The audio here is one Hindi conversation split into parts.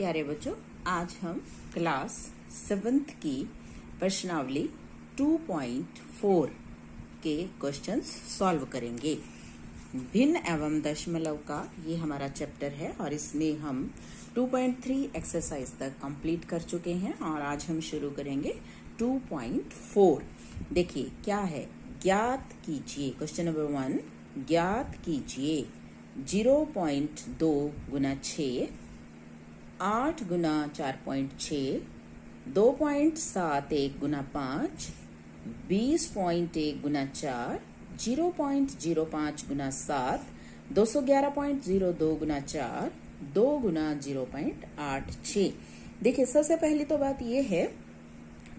प्यारे बच्चों, आज हम क्लास 7th की प्रश्नावली 2.4 के क्वेश्चंस सॉल्व करेंगे। भिन्न एवं दशमलव का ये हमारा चैप्टर है और इसमें हम 2.3 एक्सरसाइज तक कंप्लीट कर चुके हैं और आज हम शुरू करेंगे 2.4। देखिए क्या है, ज्ञात कीजिए। क्वेश्चन नंबर 1, ज्ञात कीजिए 0.2 गुना 6, 8 गुना 4.6, 2.71 गुना 5, 20.1 गुना 4, 0.05 गुना 7, 211.02 गुना 4, 2 गुना 0.86। देखिए सबसे पहली तो बात यह है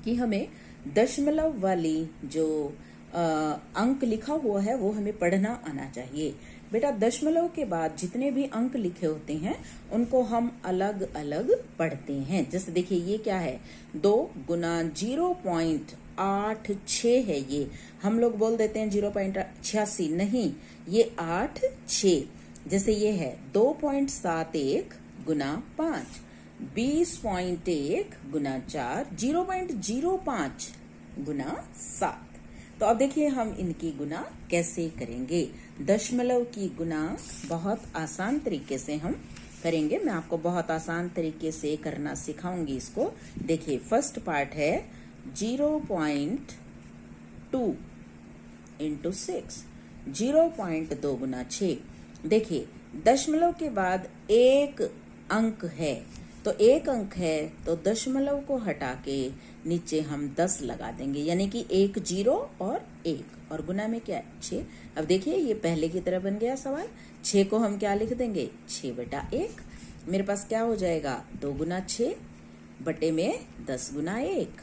कि हमें दशमलव वाली जो अंक लिखा हुआ है वो हमें पढ़ना आना चाहिए। बेटा दशमलव के बाद जितने भी अंक लिखे होते हैं उनको हम अलग अलग पढ़ते हैं। जैसे देखिए ये क्या है, 2 गुना 0.86 है। ये हम लोग बोल देते हैं 0.86, नहीं ये 86। जैसे ये है 2.71 गुना 5, 20.1 गुना 4, 0.05 गुना 7। तो अब देखिए हम इनकी गुना कैसे करेंगे। दशमलव की गुना बहुत आसान तरीके से हम करेंगे। मैं आपको बहुत आसान तरीके से करना सिखाऊंगी इसको। देखिए फर्स्ट पार्ट है 0.2 इंटू 6, 0.2 गुना 6। देखिए दशमलव के बाद एक अंक है, तो एक अंक है तो दशमलव को हटा के नीचे हम 10 लगा देंगे, यानी कि 1 0 और 1 और गुना में क्या है 6। अब देखिए ये पहले की तरह बन गया सवाल। 6 को हम क्या लिख देंगे, 6 बटा 1। मेरे पास क्या हो जाएगा, 2 गुना 6 बटे में 10 गुना 1।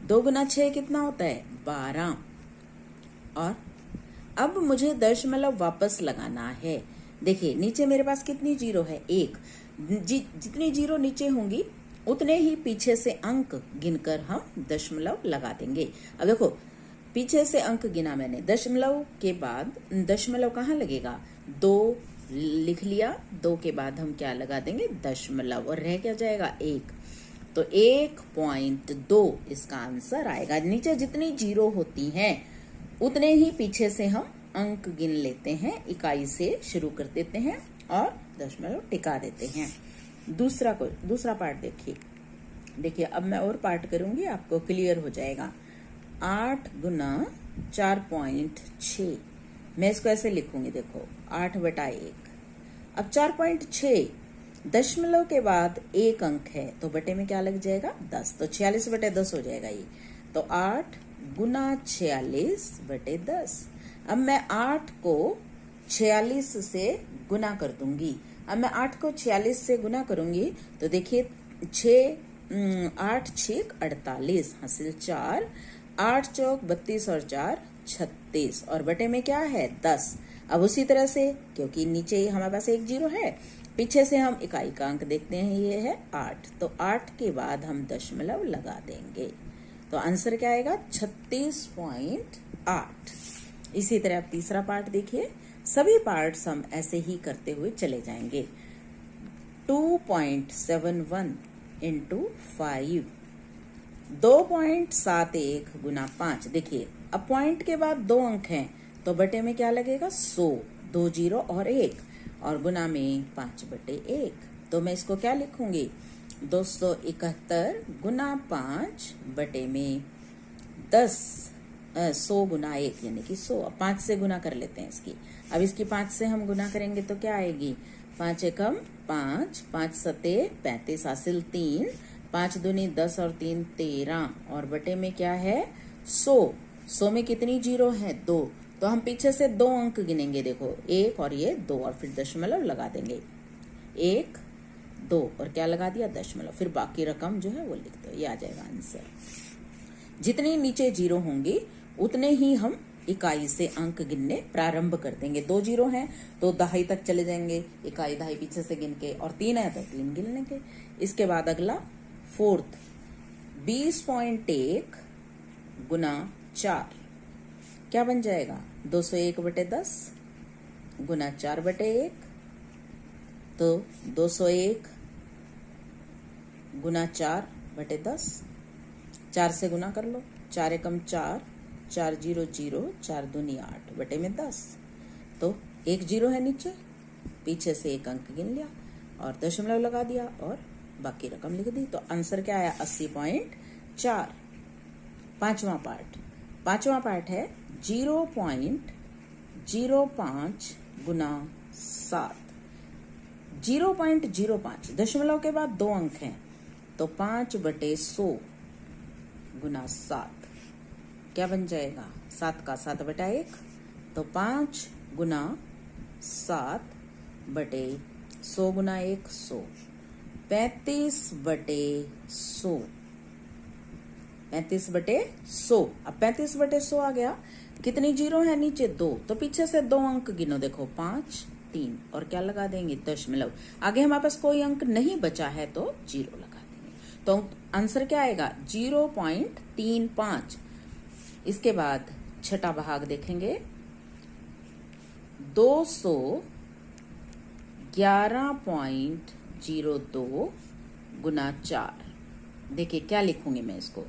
2 गुना 6 कितना होता है, 12। और अब मुझे दशमलव वापस लगाना है। देखिए नीचे मेरे पास कितनी जीरो है, 1। जितनी जीरो नीचे होंगी उतने ही पीछे से अंक गिनकर हम दशमलव लगा देंगे। अब देखो पीछे से अंक गिना मैंने, दशमलव के बाद दशमलव कहाँ लगेगा, 2 लिख लिया, 2 के बाद हम क्या लगा देंगे, दशमलव, और रह क्या जाएगा 1। तो 1.2 इसका आंसर आएगा। नीचे जितनी जीरो होती हैं उतने ही पीछे से हम अंक गिन लेते हैं, इकाई से शुरू कर देते हैं और दशमलव टिका देते हैं। दूसरा पार्ट देखिए अब मैं और पार्ट करूंगी, आपको क्लियर हो जाएगा। 8 गुना 4.6, मैं इसको ऐसे लिखूंगी, देखो 8 बटा 1। अब 4.6 दशमलव के बाद एक अंक है तो बटे में क्या लग जाएगा, 10, तो 46 बटे 10 हो जाएगा ये। तो 8 गुना 46 बटे 10। अब मैं 8 को 46 से गुना कर दूंगी। अब मैं 8 को 46 से गुना करूंगी तो देखिए 8 6 48, हासिल 4, 8 चौक 32 और 4 36 और बटे में क्या है 10। अब उसी तरह से क्योंकि नीचे हमारे पास एक जीरो है, पीछे से हम इकाई का अंक देखते हैं, ये है 8, तो 8 के बाद हम दशमलव लगा देंगे। तो आंसर क्या आएगा, 36.8। इसी तरह अब तीसरा पार्ट देखिए, सभी पार्ट्स हम ऐसे ही करते हुए चले जाएंगे। 2.71 इंटू 5, 2.71 गुना 5। देखिए अब पॉइंट के बाद 2 अंक हैं तो बटे में क्या लगेगा, 100, 2 0 और 1, और गुना में 5 बटे 1। तो मैं इसको क्या लिखूंगी, 271 गुना 5 बटे में 10, 100 गुना 1 यानी कि 100। अब 5 से गुना कर लेते हैं इसकी। अब इसकी 5 से हम गुना करेंगे तो क्या आएगी, 5 एकम 5, 5 सते 35, हासिल 3, 5 दूनी 10 और 3 13, और बटे में क्या है 100। 100 में कितनी जीरो है, 2, तो हम पीछे से 2 अंक गिनेंगे, देखो 1 और ये 2, और फिर दशमलव लगा देंगे, 1 2 और क्या लगा दिया, दशमलव, फिर बाकी रकम जो है वो लिख दो, ये आ जाएगा आंसर। जितनी नीचे जीरो होंगी उतने ही हम इकाई से अंक गिनने प्रारंभ कर देंगे। 2 जीरो हैं तो दहाई तक चले जाएंगे, इकाई दहाई पीछे से गिन के, और 3 है तो 3 गिन लेंगे। इसके बाद अगला फोर्थ, 20.1 गुना 4 क्या बन जाएगा, 201 बटे 10 गुना 4 बटे 1, तो 201 गुना 4 बटे 10। 4 से गुना कर लो, 4 एकम 4, 4 जीरो जीरो, 4 दूनी 8 बटे में 10। तो एक जीरो है नीचे, पीछे से एक अंक गिन लिया और दशमलव लगा दिया और बाकी रकम लिख दी। तो आंसर क्या आया? 80.4। पांचवा पार्ट है 0.05 गुना 7। 0.05 दशमलव के बाद 2 अंक हैं, तो 5 बटे 100 गुना 7 क्या बन जाएगा? 7 का 7 बटा 1, तो 5 गुना 7 बटे 100 गुना 1 100। 35 बटे 100, 35 बटे 100। अब 35 बटे 100 आ गया, कितनी जीरो है नीचे? 2, तो पीछे से 2 अंक गिनो, देखो 5 3 और क्या लगा देंगे? दशमलव। आगे हमारे पास कोई अंक नहीं बचा है तो जीरो लगा देंगे। तो आंसर क्या आएगा? 0.35। इसके बाद छठा भाग देखेंगे, 211.02 गुना 4। देखिए क्या लिखूंगी मैं इसको,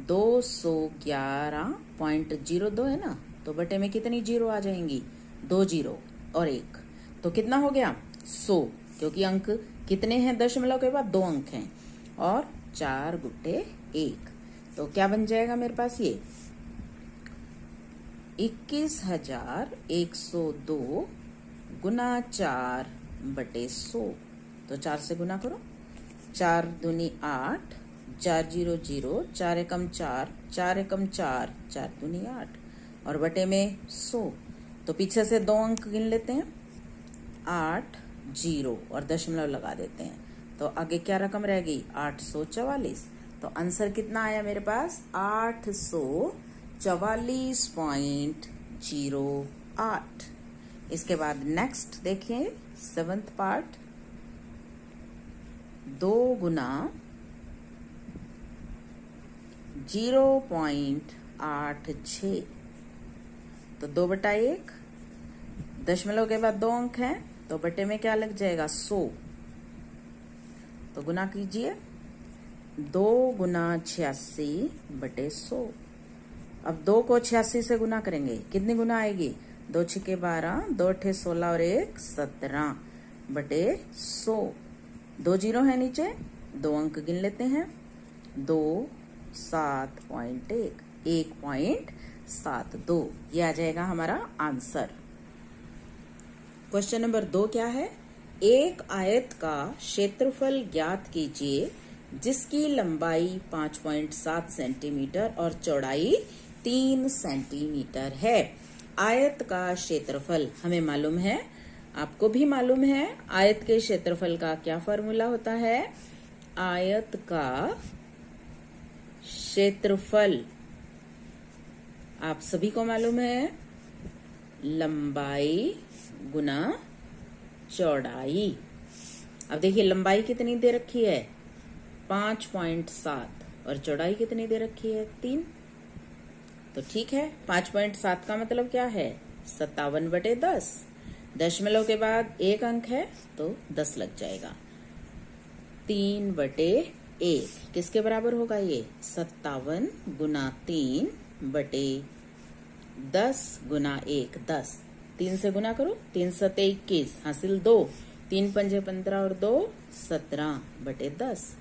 211.02 है ना, तो बटे में कितनी जीरो आ जाएंगी? 2 जीरो और 1, तो कितना हो गया? 100, क्योंकि अंक कितने हैं दशमलव के बाद? 2 अंक हैं, और 4 गुटे 1, तो क्या बन जाएगा मेरे पास? ये 21,102 गुना 4 बटे 100। तो 4 से गुना करो, 4 दूनी 8, 4 जीरो जीरो, 4 एकम 4, 4 एकम 4, 4 दूनी 8 और बटे में 100। तो पीछे से 2 अंक गिन लेते हैं, 8 जीरो और दशमलव लगा देते हैं, तो आगे क्या रकम रह गई? 844। तो आंसर कितना आया मेरे पास? 844.08। इसके बाद नेक्स्ट देखिए 7th पार्ट, 2 गुना 0.86। तो 2 बटा 1, दशमलव के बाद 2 अंक हैं, तो बटे में क्या लग जाएगा? 100। तो गुना कीजिए, 2 गुना 86 बटे 100। अब 2 को 86 से गुना करेंगे, कितनी गुना आएगी? 2 छिके 12, 2 अठे 16 और 1 17 बटे 100। 2 जीरो है नीचे, 2 अंक गिन लेते हैं, 2 7.1, 1.72। ये आ जाएगा हमारा आंसर। क्वेश्चन नंबर 2 क्या है? एक आयत का क्षेत्रफल ज्ञात कीजिए जिसकी लंबाई 5.7 सेंटीमीटर और चौड़ाई 3 सेंटीमीटर है। आयत का क्षेत्रफल हमें मालूम है, आपको भी मालूम है। आयत के क्षेत्रफल का क्या फॉर्मूला होता है? आयत का क्षेत्रफल आप सभी को मालूम है, लंबाई गुना चौड़ाई। अब देखिए लंबाई कितनी दे रखी है? 5.7 और चौड़ाई कितनी दे रखी है? 3। तो ठीक है, 5.7 का मतलब क्या है? 57 बटे 10। दशमलव के बाद 1 अंक है तो 10 लग जाएगा। 3 बटे 1 किसके बराबर होगा? ये 57 गुना 3 बटे 10 गुना 1 10। 3 से गुना करो, 3 सते 21 हासिल 2, 3 पंजे 15 और 2 17 बटे 10।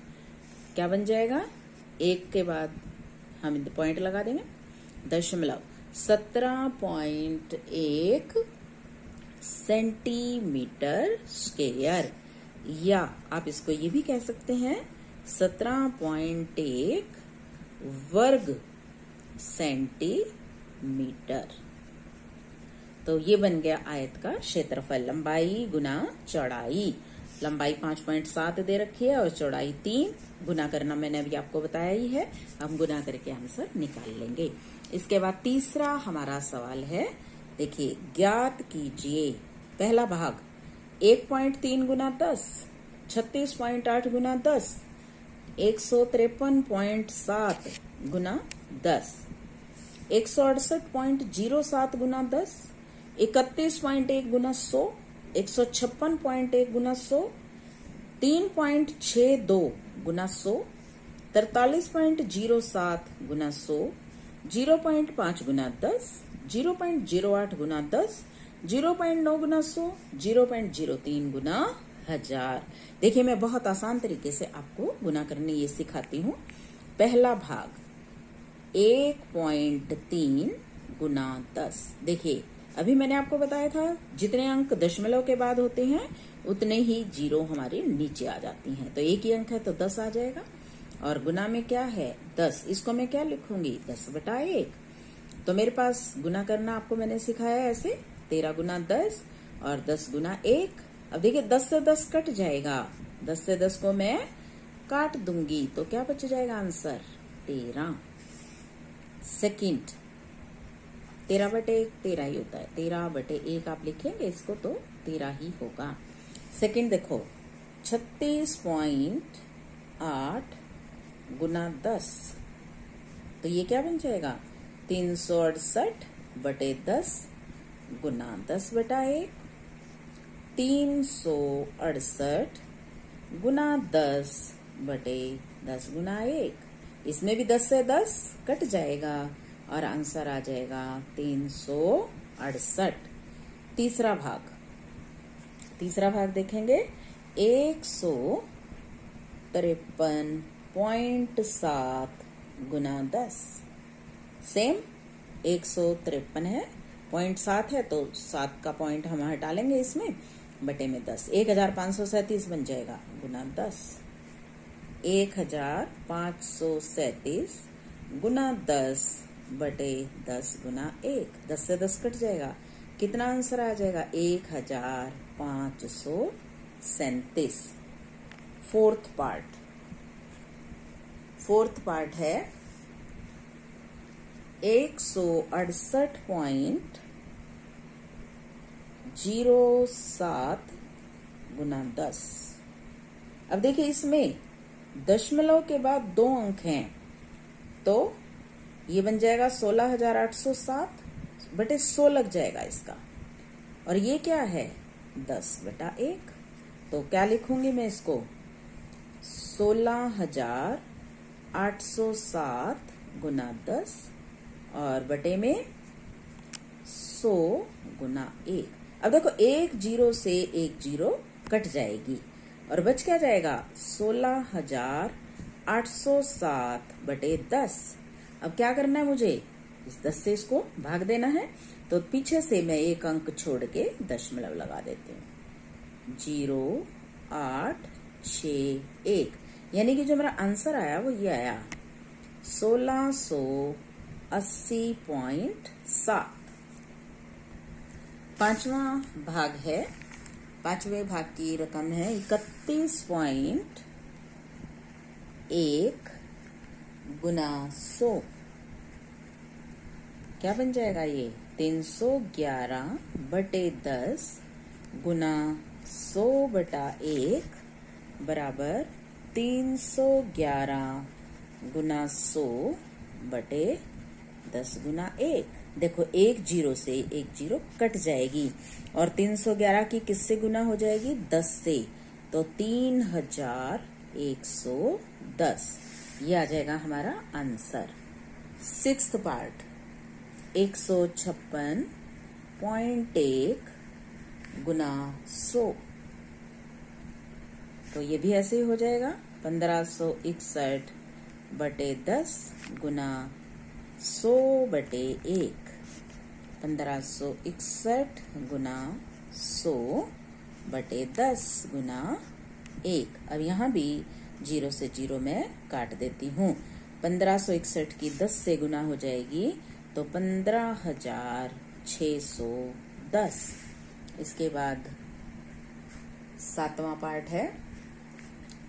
क्या बन जाएगा? 1 के बाद हम पॉइंट लगा देंगे, दशमलव 17.1 सेंटीमीटर स्क्वायर, या आप इसको ये भी कह सकते हैं 17.1 वर्ग सेंटीमीटर। तो ये बन गया आयत का क्षेत्रफल, लंबाई गुना चौड़ाई। लंबाई 5.7 दे रखी है और चौड़ाई 3। गुना करना मैंने अभी आपको बताया ही है, हम गुना करके आंसर निकाल लेंगे। इसके बाद तीसरा हमारा सवाल है, देखिए ज्ञात कीजिए पहला भाग 1.3 गुना 10, 36.8 गुना 10, 153.7 गुना 10, 168.07 गुना 10, 31.1 गुना 100, 156.1 गुना 100, 3.62 गुना 100, 43.07 गुना 100, 0.5 गुना 10, 0.08 गुना 10, 0.9 गुना 100, 0.03 गुना 1000। देखिए मैं बहुत आसान तरीके से आपको गुना करने ये सिखाती हूँ। पहला भाग 1.3 गुना 10। देखिए अभी मैंने आपको बताया था जितने अंक दशमलव के बाद होते हैं उतने ही जीरो हमारे नीचे आ जाती हैं। तो एक ही अंक है तो 10 आ जाएगा, और गुना में क्या है 10। इसको मैं क्या लिखूंगी 10/1। तो मेरे पास गुना करना आपको मैंने सिखाया ऐसे 13 गुना 10 और 10 गुना 1। अब देखिए 10 से 10 कट जाएगा, 10 से 10 को मैं काट दूंगी तो क्या बच जाएगा आंसर 13। सेकंड 13/1 13 ही होता है, 13/1 आप लिखेंगे इसको तो 13 ही होगा। सेकंड देखो 36.8 गुना 10, तो ये क्या बन जाएगा 368/10 गुना 10/1। 368 गुना 10/10 गुना 1। इसमें भी 10 से 10 कट जाएगा और आंसर आ जाएगा 368। तीसरा भाग देखेंगे 153.7 गुना 10। सेम 153 है, 0.7 है तो 7 का पॉइंट हम हटा लेंगे इसमें, बटे में 10। 1537 बन जाएगा गुना 10। 1537 गुना 10/10 गुना 1। 10 से 10 कट जाएगा, कितना आंसर आ जाएगा 1537। फोर्थ पार्ट है 168.07 गुना 10। अब देखिए इसमें दशमलव के बाद 2 अंक हैं तो ये बन जाएगा 16,807/100 लग जाएगा इसका। और ये क्या है 10/1। तो क्या लिखूंगी मैं इसको 16,807 गुना 10 और बटे में 100 गुना 1। अब देखो एक जीरो से एक जीरो कट जाएगी और बच क्या जाएगा 16,807/10। अब क्या करना है मुझे इस 10 से इसको भाग देना है, तो पीछे से मैं एक अंक छोड़ के दशमलव लगा देती हूँ 0861, यानी कि जो मेरा आंसर आया वो ये आया 1680.7। पांचवें भाग की रकम है 31.1 गुना 100। क्या बन जाएगा ये 311/10 गुना 100/1 बराबर 311 गुना 100/10 गुना 1। देखो एक जीरो से एक जीरो कट जाएगी और 311 की किससे गुना हो जाएगी 10 से, तो 3110। ये आ जाएगा हमारा आंसर। सिक्स्थ पार्ट 156.1 गुना 100, तो ये भी ऐसे ही हो जाएगा 1561/10 गुना 100/1। 1561 गुना 100/10 गुना 1। अब यहाँ भी जीरो से जीरो मैं काट देती हूँ। 1561 की 10 से गुना हो जाएगी तो 15,610। इसके बाद 7वां पार्ट है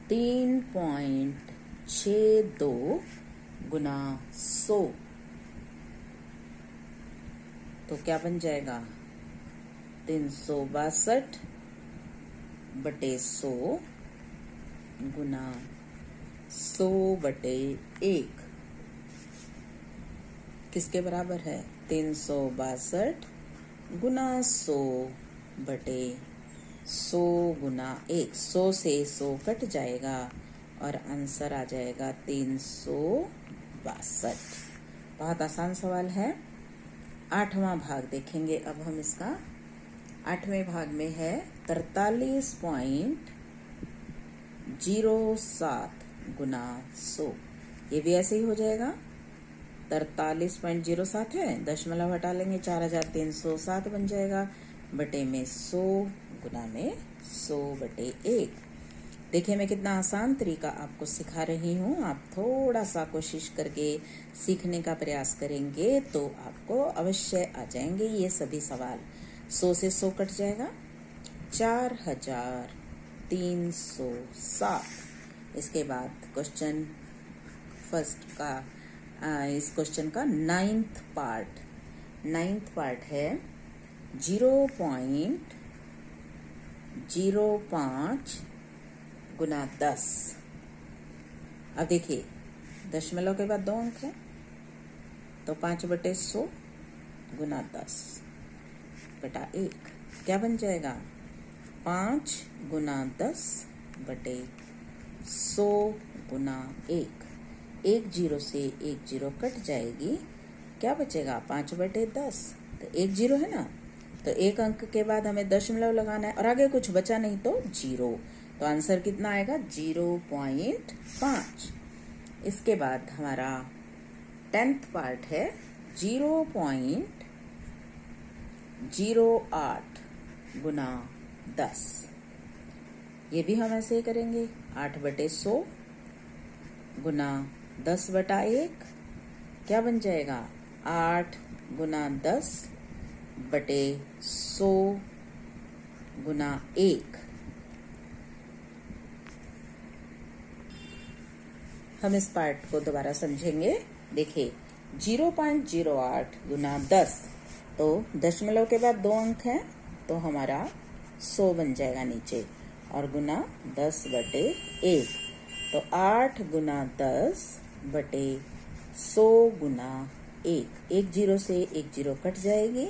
3.62 गुना 100, तो क्या बन जाएगा 362/100 गुना 100/1 किसके बराबर है 362 गुना 100/100 100 गुना 1, 100 से 100 कट जाएगा और आंसर आ जाएगा 362। बहुत आसान सवाल है। 8वां भाग देखेंगे अब हम इसका। 8वें भाग में है 43.07 गुना 100। ये भी ऐसे ही हो जाएगा। 43.07 है, दशमलव हटा लेंगे, 4307 बन जाएगा, बटे में 100 गुना में 100 बटे 1। देखिए मैं कितना आसान तरीका आपको सिखा रही हूँ। आप थोड़ा सा कोशिश करके सीखने का प्रयास करेंगे तो आपको अवश्य आ जाएंगे ये सभी सवाल। 100 से 100 कट जाएगा, 4307। इसके बाद क्वेश्चन फर्स्ट का इस क्वेश्चन का 9th पार्ट है 0.05 गुना 10। अब देखिए दशमलव के बाद 2 अंक है तो 5/100 गुना 10 बटा 1 क्या बन जाएगा? 5 गुना 10 बटे 100 गुना 1। 1 0 से 1 0 कट जाएगी, क्या बचेगा? 5/10। तो 1 0 है ना, तो 1 अंक के बाद हमें दशमलव लगाना है और आगे कुछ बचा नहीं तो 0। तो आंसर कितना आएगा? 0.5। इसके बाद हमारा 10th पार्ट है 0.08 गुना 10। ये भी हम ऐसे ही करेंगे। 8/100 गुना 10 बटा 1 क्या बन जाएगा? 8 गुना 10 बटे 100 गुना 1। हम इस पार्ट को दोबारा समझेंगे। देखिए 0.08 गुना 10, तो दशमलव के बाद 2 अंक है तो हमारा 100 बन जाएगा नीचे, और गुना 10/1। तो 8 गुना 10 बटे 100 गुना 1। 1 0 से 1 0 कट जाएगी,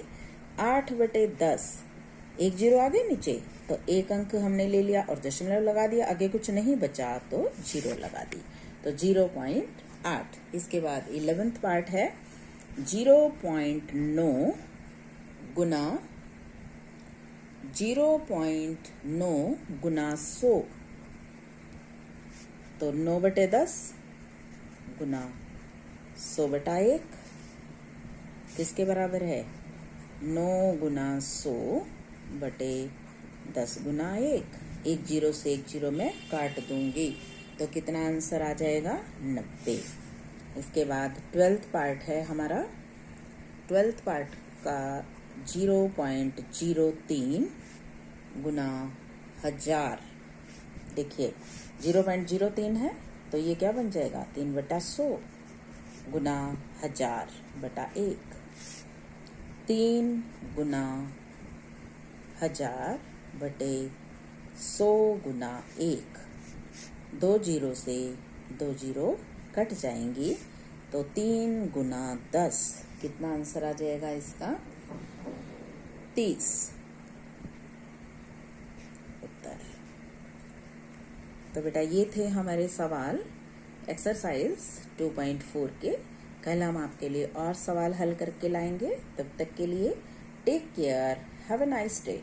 8/10। 1 0 आ गए नीचे, तो 1 अंक हमने ले लिया और दशमलव लगा दिया, आगे कुछ नहीं बचा तो 0 लगा दी, तो 0.8। इसके बाद 11th पार्ट है 0.9 गुना 100। तो 9/10 गुना 100/1 किसके बराबर है? 9 गुना 100 बटे 10 गुना 1। 1 0 से 1 0 में काट दूंगी, तो कितना आंसर आ जाएगा? 90। इसके बाद 12th पार्ट है हमारा। 12th पार्ट का 0.03 गुना 1000। देखिए 0.03 है तो ये क्या बन जाएगा? 3/100 गुना 1000 बटा 1। 3 गुना 1000 बटे 100 गुना 1। 2 0 से 2 0 कट जाएंगी, तो 3 गुना 10 कितना आंसर आ जाएगा इसका? 30 उत्तर। तो बेटा ये थे हमारे सवाल एक्सरसाइज 2.4 के। कल हम आपके लिए और सवाल हल करके लाएंगे। तब तक के लिए take care, have a nice day.